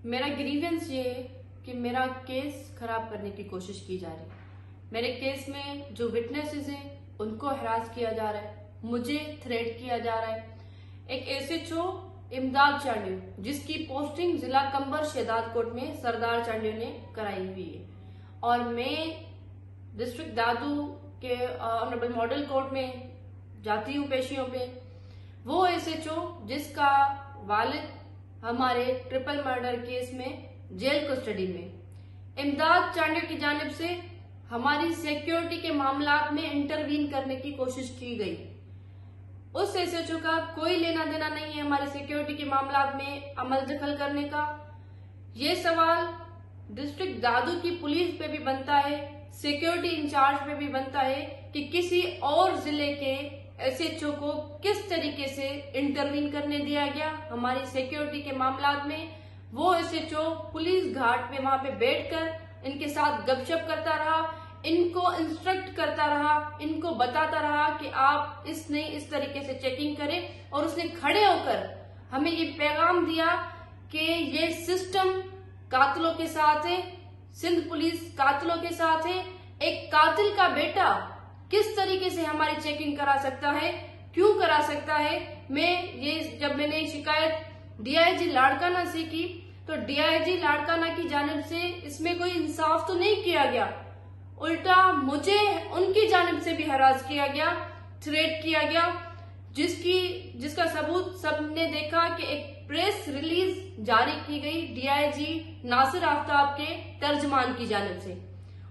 मेरा ग्रीवेंस ये है कि मेरा केस खराब करने की कोशिश की जा रही है। मेरे केस में जो विटनेसेस हैं उनको हरास किया जा रहा है, मुझे थ्रेट किया जा रहा है। एक एसएचओ इमदाद चांडियो जिसकी पोस्टिंग जिला कंबर शहदाद कोट में सरदार चांडियो ने कराई हुई है और मैं डिस्ट्रिक्ट दादू के ऑनरेबल मॉडल कोर्ट में जाती हूँ पेशियों पे। वो एसएचओ जिसका वालिद हमारे ट्रिपल मर्डर केस में जेल कस्टडी में, इमदाद चांडियो की जानिब से हमारी सिक्योरिटी के मामलात में इंटरवीन करने की कोशिश की गई। उस एसएचओ का कोई लेना देना नहीं है हमारे सिक्योरिटी के मामलात में अमल दखल करने का। ये सवाल डिस्ट्रिक्ट दादू की पुलिस पे भी बनता है, सिक्योरिटी इंचार्ज पे भी बनता है कि किसी और जिले के एसएचओ को किस तरीके से इंटरवीन करने दिया गया हमारी सिक्योरिटी के मामलात में। वो एसएचओ पुलिस घाट पे वहां पे बैठकर इनके साथ गपशप करता रहा, इनको इंस्ट्रक्ट करता रहा, इनको बताता रहा कि आप इस तरीके से चेकिंग करें। और उसने खड़े होकर हमें ये पैगाम दिया कि ये सिस्टम कातिलों के साथ है, सिंध पुलिस कातिलों के साथ है। एक कातिल का बेटा किस तरीके से हमारी चेकिंग करा सकता है, क्यों करा सकता है। जब मैंने शिकायत डीआईजी लाड़काना से की तो डीआईजी लाड़काना की जानिब से इसमें कोई इंसाफ तो नहीं किया गया, उल्टा मुझे उनकी जानिब से भी हरास किया गया, थ्रेट किया गया, जिसका सबूत सबने देखा कि एक प्रेस रिलीज जारी की गई डीआईजी नासिर आफ्ताब के तर्जमान की जानिब से।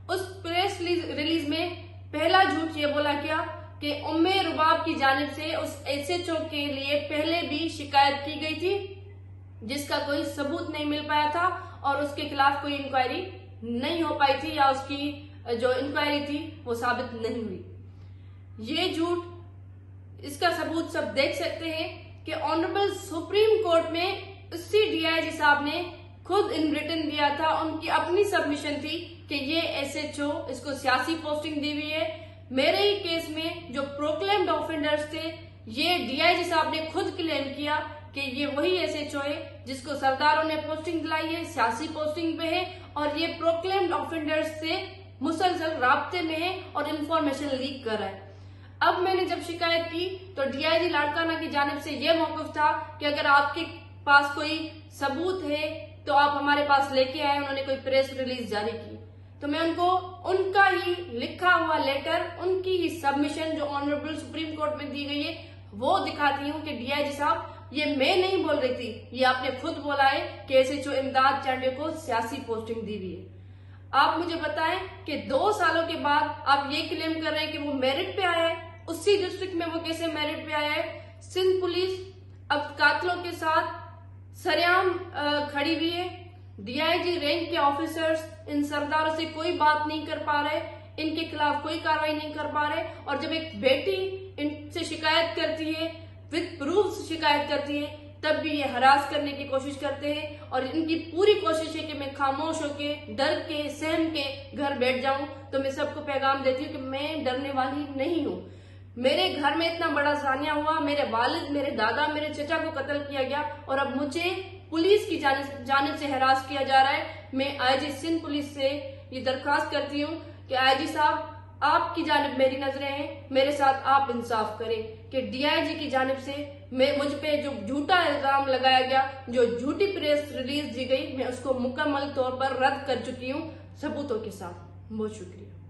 उस प्रेस रिलीज में पहला झूठ ये बोला गया कि उम्मे रुबाब की जानिब से उस एसएचओ के लिए पहले भी शिकायत की गई थी जिसका कोई सबूत नहीं मिल पाया था और उसके खिलाफ कोई इंक्वायरी नहीं हो पाई थी या उसकी जो इंक्वायरी थी वो साबित नहीं हुई। ये झूठ, इसका सबूत सब देख सकते हैं कि ऑनरेबल सुप्रीम कोर्ट में उसी डीआईजी साहब ने खुद इन रिटन दिया था, उनकी अपनी सबमिशन थी कि ये एसएचओ इसको सियासी पोस्टिंग दी हुई है। मेरे ही केस में जो प्रोक्लेम्ड ऑफेंडर्स थे ये डीआईजी साहब ने खुद क्लेम किया कि ये वही एसएचओ है जिसको सरदारों ने पोस्टिंग दिलाई है, सियासी पोस्टिंग पे है और ये प्रोक्लेम्ड ऑफेंडर्स से मुसलसल राब्ते में है और इंफॉर्मेशन लीक कर रहा है। अब मैंने जब शिकायत की तो डीआईजी लाड़काना की जानिब से यह मौक़िफ़ था कि अगर आपके पास कोई सबूत है तो आप हमारे पास लेके आए। उन्होंने कोई प्रेस रिलीज जारी की तो मैं उनको उनका ही लिखा हुआ लेटर, उनकी ही सबमिशन जो ऑनरेबल सुप्रीम कोर्ट में दी गई है वो दिखाती हूँ कि डीआईजी साहब ये मैं नहीं बोल रही थी, ये आपने खुद बोला है कि एसएचओ इमदाद चांडियो को सियासी पोस्टिंग दी हुई है। आप मुझे बताएं कि 2 सालों के बाद आप ये क्लेम कर रहे हैं कि वो मेरिट पे आया है, उसी डिस्ट्रिक्ट में वो कैसे मेरिट पे आया है। सिंध पुलिस अब कातिलों के साथ सरेआम खड़ी हुई है। डीआईजी रैंक के ऑफिसर्स इन सरदारों से कोई बात नहीं कर पा रहे, इनके खिलाफ कोई कार्रवाई नहीं कर पा रहे और जब एक बेटी इनसे शिकायत करती है, विद प्रूफ शिकायत करती है, तब भी ये हरास करने की कोशिश करते हैं और इनकी पूरी कोशिश है कि मैं खामोश होके, डर के, सहम के घर बैठ जाऊं। तो मैं सबको पैगाम देती हूँ कि मैं डरने वाली नहीं हूँ। मेरे घर में इतना बड़ा सानिया हुआ, मेरे वालिद, मेरे दादा, मेरे चचा को कत्ल किया गया और अब मुझे पुलिस की जानिब से हरास किया जा रहा है। मैं आईजी सिंध पुलिस से ये दरख्वास्त करती हूँ कि आईजी साहब आपकी जानिब मेरी नजरें हैं, मेरे साथ आप इंसाफ करें कि डीआईजी की जानिब से मुझ पे जो झूठा इल्जाम लगाया गया, जो झूठी प्रेस रिलीज दी गई, मैं उसको मुकम्मल तौर पर रद्द कर चुकी हूँ सबूतों के साथ। बहुत शुक्रिया।